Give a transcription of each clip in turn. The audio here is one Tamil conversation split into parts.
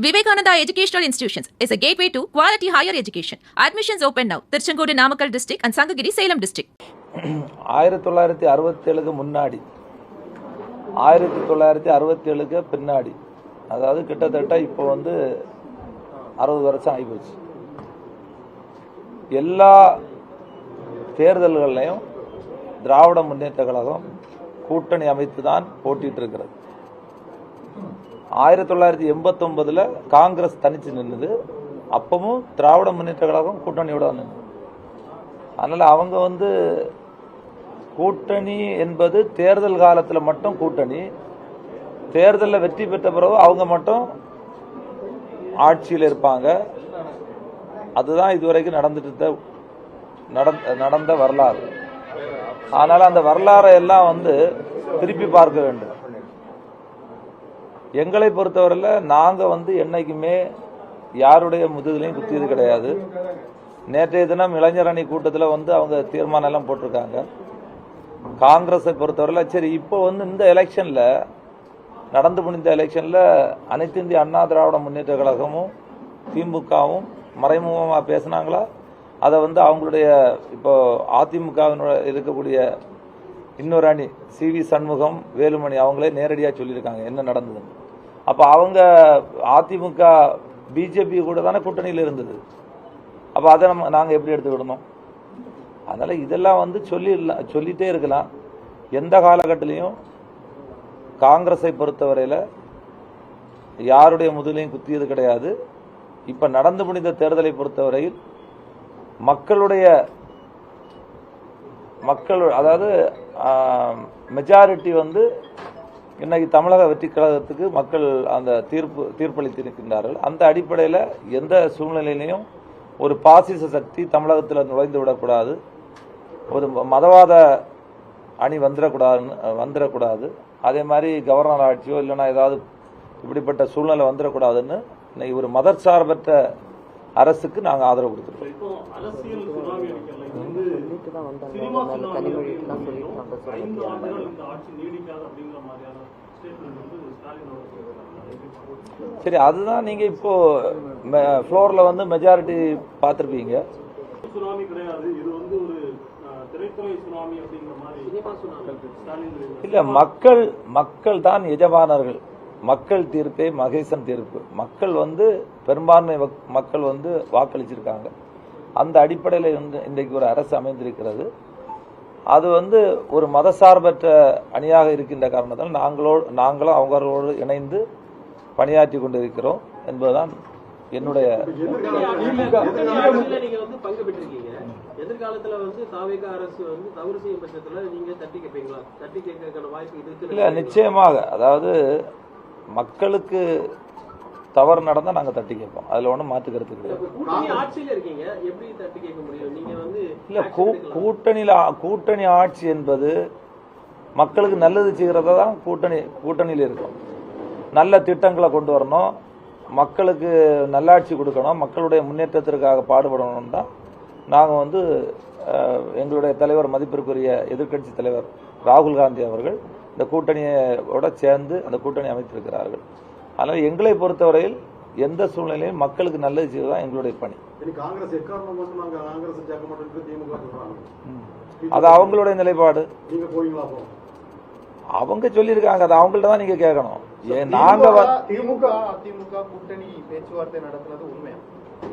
Vivekananda Educational Institutions is a gateway to quality higher education. Admissions open now. Tirchangodu Namakkal district and Sangagiri Salem district. 1967 முன்னாடி 1967 பின்னாடி அதாவது கிட்டத்தட்ட இப்போ வந்து 60 வருஷம் ஆகிப்போச்சு. எல்லா தேர்தல்களையும் திராவிட முன்னேற்ற கழகம் கூட்டணி அமைத்து தான் போட்டிட்டு இருக்கிறது. 1989 காங்கிரஸ் தனிச்சு நின்றுது. அப்பவும் திராவிட முன்னேற்ற கழகம் கூட்டணியோட நின்று. அதனால அவங்க வந்து கூட்டணி என்பது தேர்தல் காலத்தில் மட்டும் கூட்டணி, தேர்தலில் வெற்றி பெற்ற பிறகு அவங்க மட்டும் ஆட்சியில் இருப்பாங்க. அதுதான் இதுவரைக்கும் நடந்த வரலாறு. ஆனால் அந்த வரலாறை எல்லாம் வந்து திருப்பி பார்க்க வேண்டும். எங்களை பொறுத்தவரையில் நாங்கள் வந்து என்னைக்குமே யாருடைய முதுகிலையும் குத்தியது கிடையாது. நேற்றைய தினம் இளைஞர் அணி கூட்டத்தில் வந்து அவங்க தீர்மானம் எல்லாம் போட்டிருக்காங்க. காங்கிரஸை பொறுத்தவரையில் சரி இப்போ வந்து இந்த எலெக்ஷனில் நடந்து முடிந்த எலெக்ஷனில் அனைத்து இந்திய அண்ணா திராவிட முன்னேற்ற கழகமும் திமுகவும் மறைமுகமாக பேசினாங்களா? அதை வந்து அவங்களுடைய இப்போ அதிமுகவினுடைய இருக்கக்கூடிய இன்னொரு அணி சிவி சண்முகம், வேலுமணி அவங்களே நேரடியாக சொல்லியிருக்காங்க என்ன நடந்ததுன்னு. அப்போ அவங்க அதிமுக பிஜேபி கூட தானே கூட்டணியில் இருந்தது. அப்போ அதை நாங்கள் எப்படி எடுத்துக்கிடணும்? அதனால் இதெல்லாம் வந்து சொல்லிட்டே இருக்கலாம். எந்த காலகட்டத்திலையும் காங்கிரஸை பொறுத்தவரையில் யாருடைய முதலையும் குத்தியது கிடையாது. இப்போ நடந்து முடிந்த தேர்தலை பொறுத்தவரையில் மக்கள் அதாவது மெஜாரிட்டி வந்து இன்னைக்கு தமிழக வெற்றி கழகத்துக்கு மக்கள் அந்த தீர்ப்பளித்திருக்கின்றார்கள். அந்த அடிப்படையில் எந்த சூழ்நிலையிலையும் ஒரு பாசிச சக்தி தமிழகத்தில் நுழைந்து விடக்கூடாது, ஒரு மதவாத அணி வந்துடக்கூடாது. அதே மாதிரி கவர்னர் ஆட்சியோ இல்லைன்னா ஏதாவது இப்படிப்பட்ட சூழ்நிலை வந்துடக்கூடாதுன்னு இன்னைக்கு ஒரு மதச்சார்பற்ற அரசுக்கு நாங்கள் ஆதரவு கொடுத்துருக்கோம். சரி, அதுதான் நீங்க இப்போ ஃப்ளோர்ல வந்து மெஜாரிட்டி பார்த்திருப்பீங்க. இல்ல, மக்கள் தான் எஜமானர்கள். மக்கள் தீர்ப்பே மகேசன் தீர்ப்பு. மக்கள் வந்து பெரும்பான்மை மக்கள் வந்து வாக்களிச்சிருக்காங்க. அந்த அடிப்படையில் இன்றைக்கு ஒரு அரசு அமைந்திருக்கிறது. அது வந்து ஒரு மதசார்பற்ற அணியாக இருக்கின்ற காரணத்தால் நாங்களும் அவங்களோடு இணைந்து பணியாற்றி கொண்டிருக்கிறோம் என்பதுதான் என்னுடைய. இல்ல, நிச்சயமாக. அதாவது மக்களுக்கு தவறு நடந்தா நாங்க தட்டி கேட்போம். அதுல ஒண்ணும் மாற்று கருத்து கிடையாது. இல்ல, கூட்டணி ஆட்சி என்பது மக்களுக்கு நல்லது செய்யறதா தான் கூட்டணியில் இருக்கும். நல்ல திட்டங்களை கொண்டு வரணும், மக்களுக்கு நல்லாட்சி கொடுக்கணும், மக்களுடைய முன்னேற்றத்திற்காக பாடுபடணும் தான் நாங்கள் வந்து எங்களுடைய தலைவர், மதிப்பிற்குரிய எதிர்க்கட்சி தலைவர் ராகுல் காந்தி அவர்கள் இந்த கூட்டணியோட சேர்ந்து அந்த கூட்டணி அமைத்திருக்கிறார்கள். அதனால் எங்களை பொறுத்தவரையில் எந்த சூழ்நிலையும் மக்களுக்கு நல்லது செய்வதுதான் எங்களுடைய பணி. அது அவங்களுடைய நிலைப்பாடு. அவங்க சொல்லியிருக்காங்க, அது அவங்கள்ட்ட தான் நீங்க கேட்கணும்.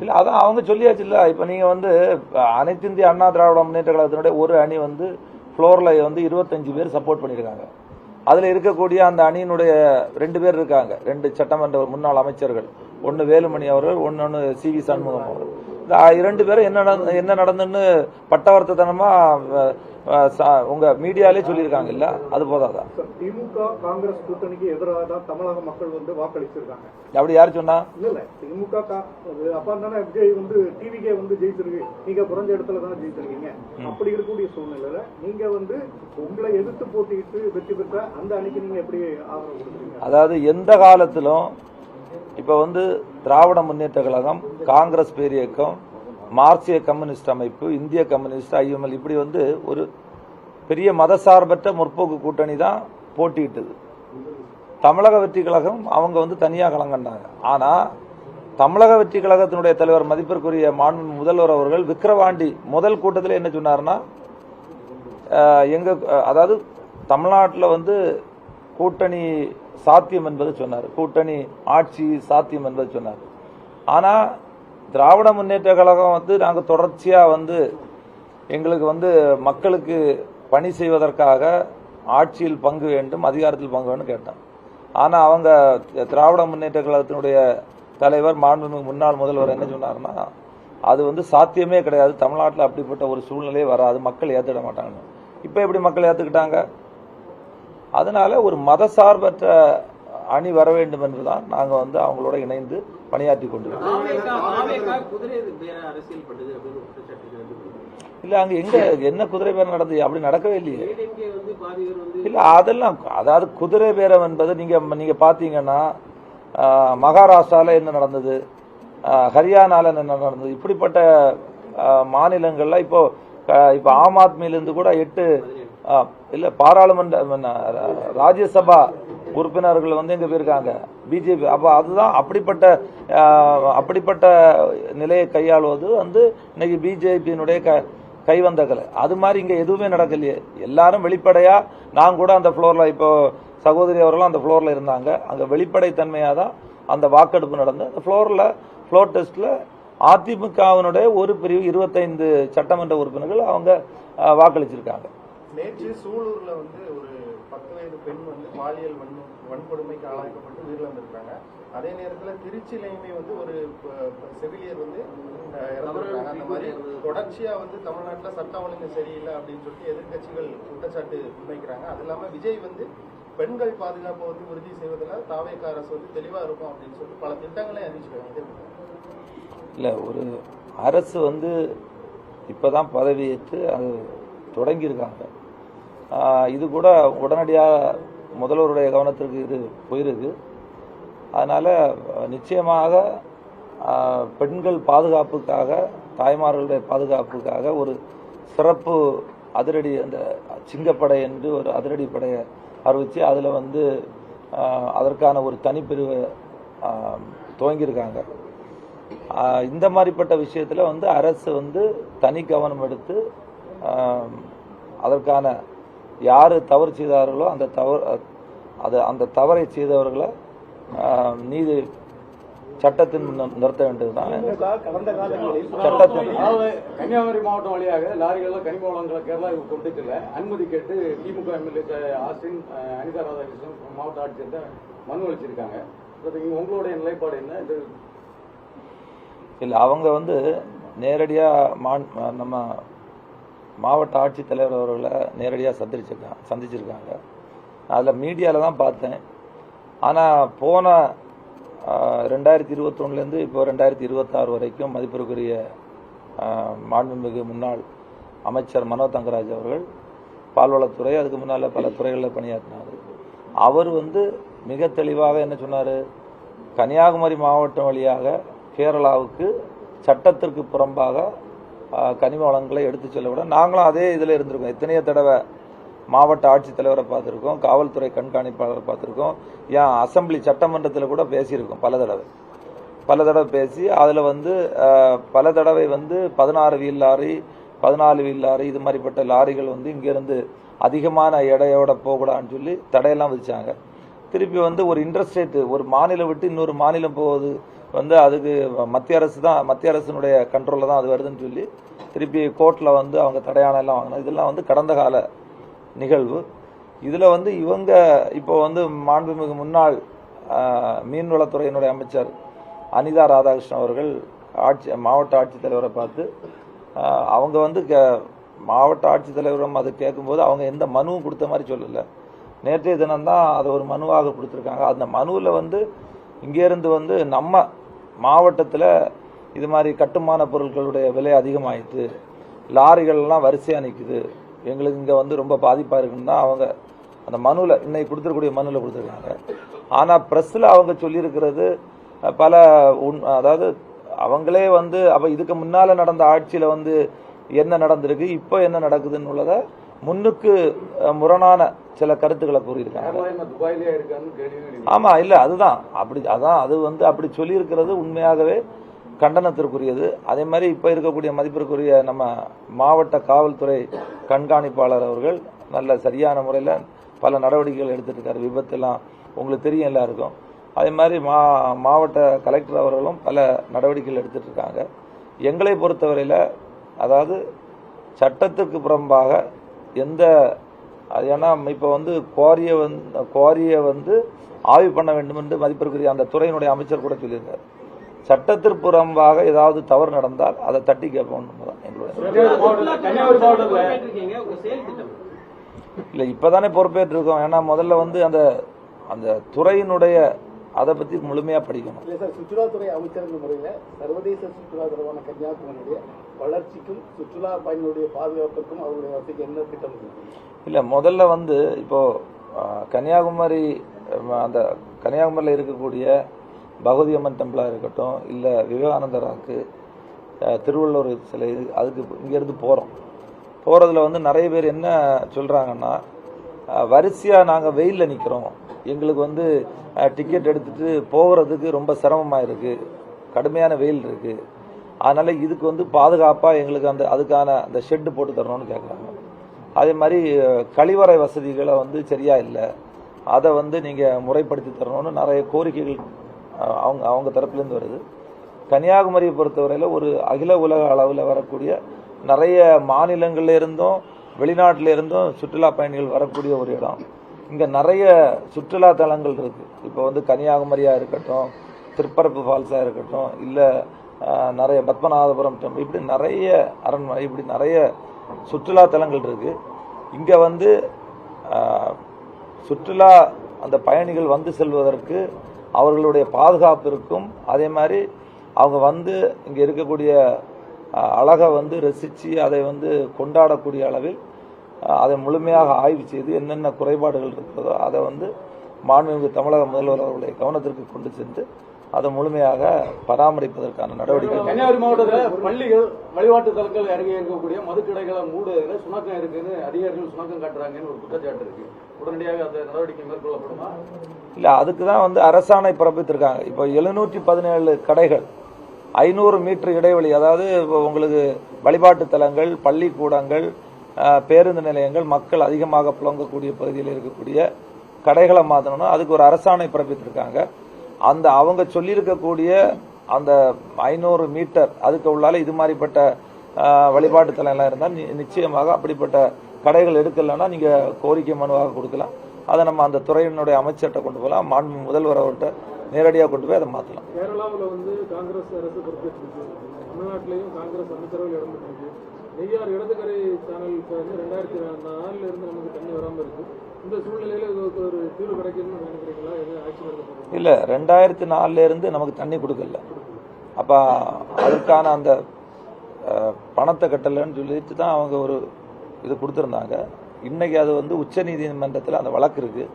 இல்ல, அதான் அவங்க சொல்லியாச்சு இல்ல. இப்ப நீங்க வந்து அனைத்து இந்திய அண்ணா திராவிட முன்னேற்ற கழகத்தினுடைய ஒரு அணி வந்து ஃப்ளோர்ல வந்து 25 பேர் சப்போர்ட் பண்ணியிருக்காங்க. அதுல இருக்கக்கூடிய அந்த அணியினுடைய 2 பேர் இருக்காங்க, 2 சட்டமன்ற முன்னாள் அமைச்சர்கள், ஒன்னு வேலுமணி அவர்கள், ஒன்னு சிவி சண்முகம் அவர்கள். 2 பேரும் என்ன நடந்துன்னு பட்டவர்த்தனமா உங்க மீடியாலே சொல்லியிருக்காங்க இல்ல, அது போதாதான்? திமுக காங்கிரஸ் கூட்டணிக்கு எதிராக தான் தமிழக மக்கள் வந்து வாக்களிச்சிருக்காங்க. அப்படி யாரு சொன்னா? இல்ல, திமுக அப்ப தானே விஜய் வந்து டிவிகே வந்து ஜெயிச்சிருக்கு, நீங்க குறைஞ்ச இடத்துல தானே ஜெயிச்சிருக்கீங்க. அப்படி இருக்கக்கூடிய சூழ்நிலையில நீங்க வந்து உங்களை எதிர்த்து போட்டியிட்டு வெற்றி பெற்ற அந்த அணிக்கு நீங்க எப்படி ஆதரவு கொடுக்குறீங்க? அதாவது எந்த காலத்திலும் இப்ப வந்து திராவிட முன்னேற்ற கழகம், காங்கிரஸ் பேரியக்கம், மார்க்சிய கம்யூனிஸ்ட் அமைப்பு, இந்திய கம்யூனிஸ்ட், IML இப்படி வந்து ஒரு பெரிய மதசார்பற்ற முற்போக்கு கூட்டணி தான் போட்டியிட்டது. தமிழக வெற்றி கழகம் அவங்க வந்து தனியாக களங்கண்டாங்க. ஆனால் தமிழக வெற்றி கழகத்தினுடைய தலைவர் மதிப்பிற்குரிய மாண்பு முதல்வர் அவர்கள் விக்கிரவாண்டி முதல் கூட்டத்தில் என்ன சொன்னார்னா, அதாவது தமிழ்நாட்டில் வந்து கூட்டணி சாத்தியம் என்பது சொன்னார், கூட்டணி ஆட்சி சாத்தியம் என்பது சொன்னார். ஆனால் திராவிட முன்னேற்ற கழகம் வந்து நாங்கள் தொடர்ச்சியாக வந்து எங்களுக்கு வந்து மக்களுக்கு பணி செய்வதற்காக ஆட்சியில் பங்கு வேண்டும், அதிகாரத்தில் பங்கு வேண்டும் கேட்டோம். ஆனால் அவங்க திராவிட முன்னேற்ற கழகத்தினுடைய தலைவர் மாண்புமிகு முன்னாள் முதல்வர் என்ன சொன்னார்னா, அது வந்து சாத்தியமே கிடையாது, தமிழ்நாட்டில் அப்படிப்பட்ட ஒரு சூழ்நிலையே வராது, மக்கள் ஏற்றுட மாட்டாங்க. இப்போ எப்படி மக்கள் ஏற்றுக்கிட்டாங்க? அதனால ஒரு மதசார்பற்ற அணி வர வேண்டும் என்றுதான் நாங்கள் வந்து அவங்களோட இணைந்து பணியாற்றி கொண்டிருக்கோம். இல்ல அங்க எங்க என்ன குதிரை பேரம் நடந்தது? அப்படி நடக்கவே இல்லையே. இல்ல அதெல்லாம், அதாவது குதிரை பேரம் என்பது நீங்க பாத்தீங்கன்னா மகாராஷ்டிரால என்ன நடந்தது, ஹரியானால என்ன நடந்தது, இப்படிப்பட்ட மாநிலங்கள்ல இப்போ ஆம் ஆத்மியிலிருந்து கூட 8 இல்ல பாராளுமன்ற ராஜ்யசபா உறுப்பினர்கள் வந்து எங்க போயிருக்காங்க பிஜேபி. அப்ப அதுதான் அப்படிப்பட்ட நிலையை கையாளுவது வந்து இன்னைக்கு பிஜேபியினுடைய கைவந்த கலை. அது மாதிரி இங்க எதுவுமே நடக்கலையே. எல்லாரும் வெளிப்படையா, நான் கூட அந்த ஃப்ளோர்ல, இப்போ சகோதரி அவர்களும் அந்த ஃப்ளோர்ல இருந்தாங்க, அங்க வெளிப்படை தன்மையா தான் அந்த வாக்கெடுப்பு நடந்து அந்த ஃப்ளோர் டெஸ்ட்ல அதிமுகவினுடைய ஒரு பிரிவு 25 சட்டமன்ற உறுப்பினர்கள் அவங்க வாக்களிச்சிருக்காங்க. நேற்று சூலூர்ல வந்து ஒரு 10 வயது பெண் வந்து பாலியல் வன்கொடுமைக்கு ஆளாக்கப்பட்டு உயிரிழந்திருக்காங்க. அதே நேரத்தில் திருச்சியிலையுமே வந்து ஒரு செவிலியர் வந்து இறந்துருக்காங்க. அந்த மாதிரி தொடர்ச்சியா வந்து தமிழ்நாட்டில் சட்ட ஒழுங்கு சரியில்லை அப்படின்னு சொல்லிட்டு எதிர்கட்சிகள் குற்றச்சாட்டு முன்வைக்கிறாங்க. அது இல்லாமல் விஜய் வந்து பெண்கள் பாதுகாப்பை வந்து உறுதி செய்வதில் தாவேக அரசு வந்து தெளிவா இருக்கும் அப்படின்னு சொல்லிட்டு பல திட்டங்களே அறிவிச்சிருக்காங்க. இல்லை, ஒரு அரசு வந்து இப்போதான் பதவியேற்று அது தொடங்கியிருக்காங்க. இது கூட உடனடியாக முதல்வருடைய கவனத்திற்கு இது போயிருக்கு. அதனால் நிச்சயமாக பெண்கள் பாதுகாப்புக்காக, தாய்மார்களுடைய பாதுகாப்புக்காக ஒரு சிறப்பு அதிரடி, அந்த சிங்கப்படை என்று ஒரு அதிரடி படையை அறிவித்து அதில் வந்து அதற்கான ஒரு தனிப்பிரிவை துவங்கியிருக்காங்க. இந்த மாதிரிப்பட்ட விஷயத்தில் வந்து அரசு வந்து தனி கவனம் எடுத்து அதற்கான யார் தவறு செய்தார்களோ அந்த தவறை செய்தவர்களை நீதி சட்டத்தின் நிறுத்த வேண்டியதுதான். கடந்த காலங்களில் சட்டத்தின் கன்னியாகுமரி மாவட்டம் வழியாக லாரிகள் கனிம வளங்களை கேரளாவுக்கு கொண்டு செல்ல அனுமதி கேட்டு திமுக எம்எல்ஏ ஆஸ்டின், அனிதா ராதாகிருஷ்ணன் மாவட்ட ஆட்சியர் மனு அளிச்சிருக்காங்க. உங்களுடைய நிலைப்பாடு என்ன? இல்லை, அவங்க வந்து நேரடியாக நம்ம மாவட்ட ஆட்சித்தலைவர் அவர்களை நேரடியாக சந்திச்சிருக்காங்க. அதில் மீடியாவில் தான் பார்த்தேன். ஆனால் போன 2021 இப்போ 2026 வரைக்கும் மதிப்பிற்குரிய மாண்புமிகு முன்னாள் அமைச்சர் மனோ தங்கராஜ் அவர்கள் பால்வளத்துறை, அதுக்கு முன்னால் பல துறைகளில் பணியாற்றினார். அவர் வந்து மிக தெளிவாக என்ன சொன்னார், கன்னியாகுமரி மாவட்டம் வழியாக கேரளாவுக்கு சட்டத்திற்கு புறம்பாக கனிம வளங்களை எடுத்து செல்ல விட நாங்களும் அதே இதில் இருந்திருக்கோம். எத்தனையோ தடவை மாவட்ட ஆட்சித்தலைவரை பார்த்துருக்கோம், காவல்துறை கண்காணிப்பாளரை பார்த்துருக்கோம், ஏன் அசம்பிளி சட்டமன்றத்தில் கூட பேசியிருக்கோம் பல தடவை பேசி அதில் வந்து பல தடவை வந்து 16 வீல் லாரி 14 வீல் லாரி இது மாதிரிப்பட்ட லாரிகள் வந்து இங்கேருந்து அதிகமான எடையோட போகக்கூடாதுன்னு சொல்லி தடையெல்லாம் விதிச்சாங்க. திருப்பி வந்து ஒரு இன்டர்ஸ்டேட், ஒரு மாநிலம் விட்டு இன்னொரு மாநிலம் போவது வந்து அதுக்கு மத்திய அரசினுடைய கண்ட்ரோலில் தான் அது வருதுன்னு சொல்லி திருப்பி கோர்ட்டில் வந்து அவங்க தடையான எல்லாம் வாங்கினாங்க. இதெல்லாம் வந்து கடந்த கால நிகழ்வு. இதில் வந்து இவங்க இப்போ வந்து மாண்புமிகு முன்னாள் மீன்வளத்துறையினுடைய அமைச்சர் அனிதா ராதாகிருஷ்ணன் அவர்கள் மாவட்ட ஆட்சித்தலைவரை பார்த்து அவங்க வந்து மாவட்ட ஆட்சித்தலைவரும் அது கேட்கும்போது அவங்க எந்த மனுவும் கொடுத்த மாதிரி சொல்லலை. நேற்றைய தினம்தான் அதை ஒரு மனுவாக கொடுத்துருக்காங்க. அந்த மனுவில் வந்து இங்கேருந்து வந்து நம்ம மாவட்டத்தில் இது மாதிரி கட்டுமான பொருட்களுடைய விலை அதிகமாகிட்டு லாரிகள்லாம் வரிசையாக நிற்குது, எங்களுக்கு இங்கே வந்து ரொம்ப பாதிப்பாக இருக்குன்னு தான் அவங்க அந்த மனுவில் இன்னைக்கு கொடுத்துருக்கூடிய மனுவில் கொடுத்துருக்காங்க. ஆனால் ப்ரெஸ்ஸில் அவங்க சொல்லியிருக்கிறது பல அதாவது அவங்களே வந்து அப்போ இதுக்கு முன்னால் நடந்த ஆட்சியில் வந்து என்ன நடந்திருக்கு, இப்போ என்ன நடக்குதுன்னு உள்ளதை முன்னுக்கு முரணான சில கருத்துக்களை கூறியிருக்காங்க. துபாயிலேயே இருக்கான்னு கேள்வி. ஆமா, இல்ல அதுதான் அது வந்து அப்படி சொல்லியிருக்கிறது உண்மையாகவே கண்டனத்திற்குரியது. அதே மாதிரி இப்ப இருக்கக்கூடிய மதிப்பிற்குரிய நம்ம மாவட்ட காவல்துறை கண்காணிப்பாளர் அவர்கள் நல்ல சரியான முறையில் பல நடவடிக்கைகள் எடுத்துட்டு இருக்காரு. விபத்தெல்லாம் உங்களுக்கு தெரியும் எல்லாருக்கும். அதே மாதிரி மாவட்ட கலெக்டர் அவர்களும் பல நடவடிக்கைகள் எடுத்துட்டு இருக்காங்க. எங்களை பொறுத்தவரையில் அதாவது சட்டத்துக்கு புறம்பாக எந்த ஏன்னா இப்போ வந்து குவாரியை வந்து ஆய்வு பண்ண வேண்டும் என்று மதிப்பிற்குரிய அந்த துறையினுடைய அமைச்சர் கூட சொல்லியிருக்காரு. சட்டத்திற்கு புறம்பாக ஏதாவது தவறு நடந்தால் அதை தட்டி கேட்போம் தான் எங்களுடைய. இல்லை இப்பதானே பொறுப்பேற்று இருக்கோம். ஏன்னா முதல்ல வந்து அந்த அந்த துறையினுடைய அதை பத்தி முழுமையா படிக்கணும். இல்லை சார், சுற்றுலாத்துறை அமைச்சர் முறையில் சர்வதேச சுற்றுலா தொடர்பான கன்னியாகுமரியுடைய வளர்ச்சிக்கும் சுற்றுலா பயணிகளுடைய பாதுகாப்புக்கும் அவருடைய வசதிக்கு என்ன திட்டம்? இல்லை முதல்ல வந்து இப்போ கன்னியாகுமரி அந்த கன்னியாகுமரியில் இருக்கக்கூடிய பகவதி அம்மன் டெம்பிளாக இருக்கட்டும், இல்லை விவேகானந்தராக்கு, திருவள்ளுவர் சிலை, அதுக்கு இங்கேருந்து போகிறதுல வந்து நிறைய பேர் என்ன சொல்கிறாங்கன்னா, வரிசையாக நாங்கள் வெயிலில் நிற்கிறோம், எங்களுக்கு வந்து டிக்கெட் எடுத்துகிட்டு போகிறதுக்கு ரொம்ப சிரமமாக இருக்குது, கடுமையான வெயில் இருக்குது, அதனால் இதுக்கு வந்து பாதுகாப்பாக எங்களுக்கு அதுக்கான அந்த ஷெட்டு போட்டு தரணும்னு கேட்குறாங்க. அதே மாதிரி கழிவறை வசதிகளை வந்து சரியாக இல்லை, அதை வந்து நீங்கள் முறைப்படுத்தி தரணும்னு நிறைய கோரிக்கைகள் அவங்க தரப்புலேருந்து வருது. கன்னியாகுமரியை பொறுத்தவரையில் ஒரு அகில உலக அளவில் வரக்கூடிய நிறைய மாநிலங்கள்ல இருந்தும் வெளிநாட்டில இருந்தும் சுற்றுலா பயணிகள் வரக்கூடிய ஒரு இடம். இங்கே நிறைய சுற்றுலா தலங்கள் இருக்கு. இப்போ வந்து கன்னியாகுமரியாக இருக்கட்டும், திருப்பரப்பு ஃபால்ஸாக இருக்கட்டும், இல்லை நிறைய பத்மநாபபுரம் டெம்பிள், இப்படி நிறைய அரண்மனை, இப்படி நிறைய சுற்றுலா தலங்கள் இருக்கு. இங்கே வந்து சுற்றுலா அந்த பயணிகள் வந்து செல்வதற்கு அவர்களுடைய பாதுகாப்பு இருக்கும். அதே மாதிரி அவங்க வந்து இங்கே இருக்கக்கூடிய அழகை வந்து ரசித்து அதை வந்து கொண்டாடக்கூடிய அளவில் அதை முழுமையாக ஆய்வு செய்து என்னென்ன குறைபாடுகள் இருக்கிறதோ அதை வந்து மாண்புமிகு தமிழக முதல்வர் அவருடைய கவனத்திற்கு கொண்டு சென்று அதை முழுமையாக பராமரிப்பதற்கான நடவடிக்கை. கன்னியாகுமரி மாவட்டத்தில் பள்ளிகள், வழிபாட்டு தலங்கள் அருகே இருக்கக்கூடிய மதுக்கடைகளை மூடுவதில் சுணக்கம் இருக்குன்னு அதிகாரிகள் சுணக்கம் காட்டுறாங்கன்னு ஒரு குற்றச்சாட்டு இருக்கு. உடனடியாக அந்த நடவடிக்கை மேற்கொள்ளப்படுமா? இல்லை, அதுக்கு தான் வந்து அரசாணை பிறப்பித்திருக்காங்க. இப்போ 717 கடைகள் 500 மீட்டர் இடைவெளி, அதாவது உங்களுக்கு வழிபாட்டு தலங்கள், பள்ளிக்கூடங்கள், பேருந்து நிலையங்கள், மக்கள் அதிகமாக புழங்கக்கூடிய பகுதியில் இருக்கக்கூடிய கடைகளை மாற்றணும்னா அதுக்கு ஒரு அரசாணை பிறப்பித்திருக்காங்க. அந்த அவங்க சொல்லியிருக்கக்கூடிய அந்த 500 மீட்டர் அதுக்கு உள்ளால இது மாதிரிப்பட்ட வழிபாட்டு தலங்கள்லாம் இருந்தால் நிச்சயமாக அப்படிப்பட்ட கடைகள் எடுக்கலன்னா நீங்கள் கோரிக்கை மனுவாக கொடுக்கலாம். அதை நம்ம அந்த துறையினுடைய அமைச்சர்கிட்ட கொண்டு போகலாம், மாண்பு முதல்வர் அவர்கிட்ட நேரடியாக கொண்டு போய் அதை மாற்றலாம். கேரளாவில் வந்து காங்கிரஸ் அரசு பொறுப்பேற்றிருக்கு, தமிழ்நாட்டிலையும் காங்கிரஸ் அமைச்சரவை இடம்பெற்றிருக்கு. நெய்யார் இடதுகரை சேனல் இப்போ வந்து 2004 இருந்து நமக்கு தண்ணி வராமல் இருக்கு. இந்த சூழ்நிலையில இதுக்கு ஒரு தீர்வு கிடைக்கணும்னு நினைக்கிறீங்களா? எதுவும் ஆக்ஷன் எடுக்க? இல்லை, 2004 இருந்து நமக்கு தண்ணி கொடுக்கல. அப்போ அதுக்கான அந்த பணத்தை கட்டலைன்னு சொல்லிட்டு தான் அவங்க ஒரு இது கொடுத்துருந்தாங்க. இன்னைக்கு அது வந்து உச்ச நீதிமன்றத்தில் அந்த வழக்கு இருக்கு.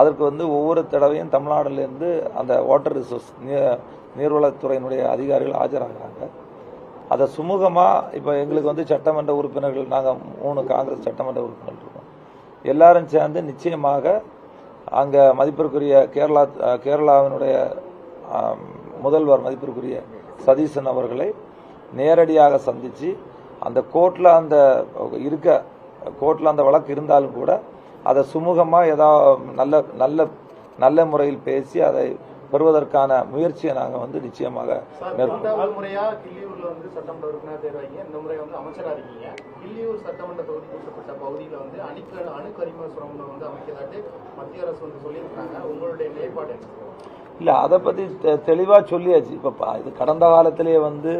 அதற்கு வந்து ஒவ்வொரு தடவையும் தமிழ்நாடுலேருந்து அந்த வாட்டர் ரிசோர்ஸ் நீர்வளத்துறையினுடைய அதிகாரிகள் ஆஜராகிறாங்க. அதை சுமூகமாக இப்போ எங்களுக்கு வந்து சட்டமன்ற உறுப்பினர்கள், நாங்கள் 3 காங்கிரஸ் சட்டமன்ற உறுப்பினர்கள் இருக்கோம், எல்லாரும் சேர்ந்து நிச்சயமாக அங்கே மதிப்பிற்குரிய கேரளாவினுடைய முதல்வர் மதிப்பிற்குரிய சதீசன் அவர்களை நேரடியாக சந்தித்து அந்த கோர்ட்டில் அந்த வழக்கு இருந்தாலும் கூட அதை சுமூகமாக ஏதாவது நல்ல முறையில் பேசி அதை பெறுவதற்கான முயற்சியை நாங்கள் வந்து நிச்சயமாக மேற்கொள்ளும். முறையா கிள்ளியூர்ல வந்து சட்டமன்ற உறுப்பினர் தேர்வாங்க, இந்த முறை வந்து அமைச்சராக இருக்கீங்க. கிள்ளியூர் சட்டமன்ற தொகுதிக்குட்பட்ட பகுதியில் வந்து அணுக்கரிம சுரங்கம் வந்து அமைக்கலாட்டு மத்திய அரசு வந்து சொல்லியிருக்காங்க. உங்களுடைய நிலைப்பாடு என்ன? இல்லை, அதை பற்றி தெளிவாக சொல்லியாச்சு. இப்போ இது கடந்த காலத்திலேயே வந்து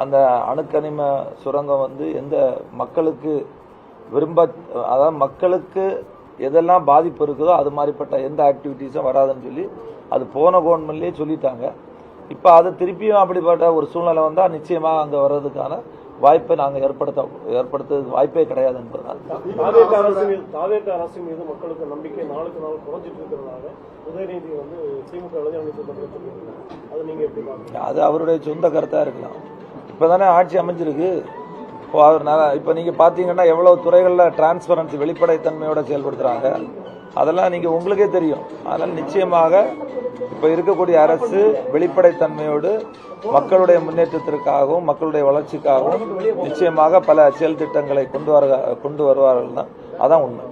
அந்த அணுக்கனிம சுரங்கம் வந்து எந்த மக்களுக்கு அதாவது மக்களுக்கு எதெல்லாம் பாதிப்பு இருக்குதோ அது மாதிரிப்பட்ட எந்த ஆக்டிவிட்டீஸும் வராதுன்னு சொல்லி அது போன கவர்மெண்ட்லேயே சொல்லிட்டாங்க. இப்போ அது திருப்பியும் அப்படிப்பட்ட ஒரு சூழ்நிலை வந்தால் நிச்சயமாக அங்கே வர்றதுக்கான வாய்ப்பை நாங்கள் ஏற்படுத்துறது வாய்ப்பே கிடையாது என்பதுதான். தாவேக அரசு மீது மக்களுக்கு நம்பிக்கை நாளுக்கு நாள் குறைஞ்சிட்டு இருக்கிறதுனால உதயநிதி வந்து திமுக அது நீங்க எப்படி பாருங்க? அது அவருடைய சொந்த கருத்தாக இருக்கலாம். இப்போ தானே ஆட்சி அமைஞ்சிருக்கு. இப்போ நீங்கள் பார்த்தீங்கன்னா எவ்வளவு துறைகளில் டிரான்ஸ்பரன்சி வெளிப்படைத்தன்மையோட செயல்படுத்துகிறாங்க, அதெல்லாம் நீங்கள் உங்களுக்கே தெரியும். அதனால் நிச்சயமாக இப்போ இருக்கக்கூடிய அரசு வெளிப்படைத்தன்மையோடு மக்களுடைய முன்னேற்றத்திற்காகவும் மக்களுடைய வளர்ச்சிக்காகவும் நிச்சயமாக பல செயல் திட்டங்களை கொண்டு வருவார்கள் தான். அதான் உண்மை.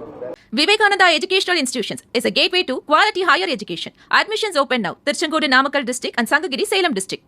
Vivekananda Educational Institutions is a gateway to quality higher education. Admissions open now. Tirchangodu Namakkal district and Sangagiri Salem district.